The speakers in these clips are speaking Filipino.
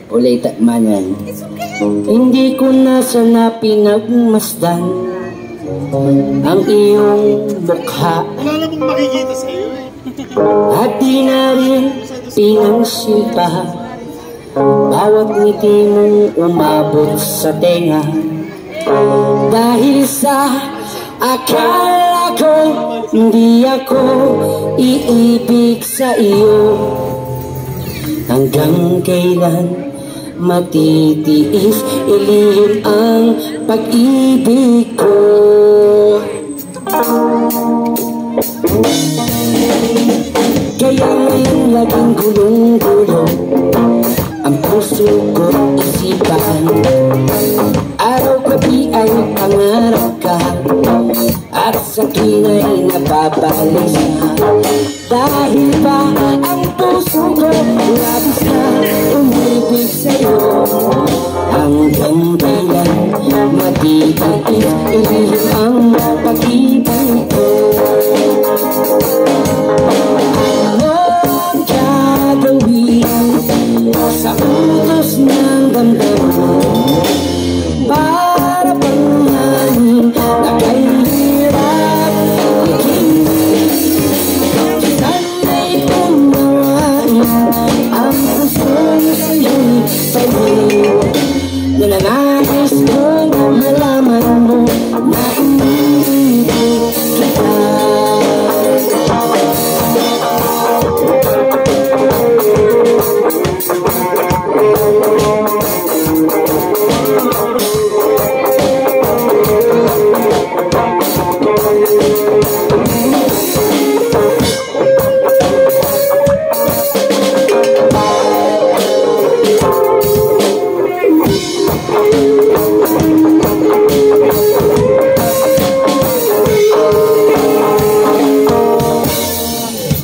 Ulit manan. Hindi ko na sana pinagmasdan ang iyong mukha. Wala namang makikita sa'yo eh. At di na rin pinansinta bawat ngiti mong umabot sa tenga. Dahil sa akala ko hindi ako iibig sa iyo. Hanggang kailan matitiis ilihim ang pag-ibig ko. Kaya ngayon laging gulong-gulong ang puso ko isipan. Araw-gabi ay pangarap ka at sa akin ay nababalisa. Dahil ba ang puso ko labis na umibig sa'yo. Hanggang kailan matitiis ilihim ang pag-ibig ko. Anong gagawin sa utos ng damdamin para panghanin na kay hirap ikingin? Sana'y unawain ang puso sa'yo'y pag-ibig. Nananais kong malaman mo na iniibig kita.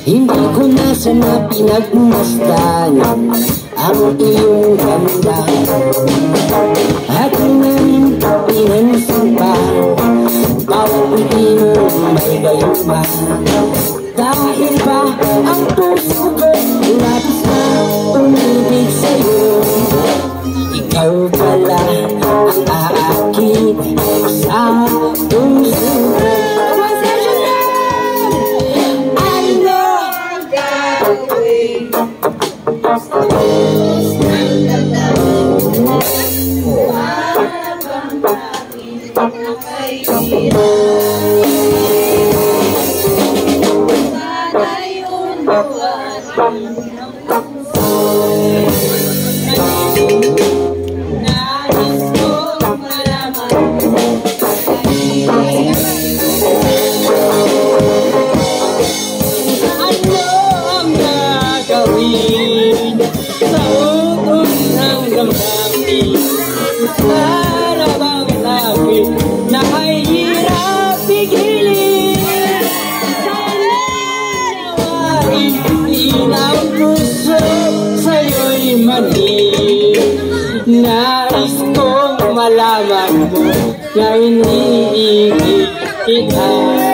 Hindi ko na sana pinagmasdan ang iyong ganda at na rin pinansin pa bawat ngiti mo may gayuma. Dahil ba ang puso ko labis na umibig sa'yo. Ikaw pala ang aakit sa puso ko. Para bang lagi na mahirap pigilin. Nawain ang puso sa'yo'y mali. Nais kong malaman mo na iniibig kita.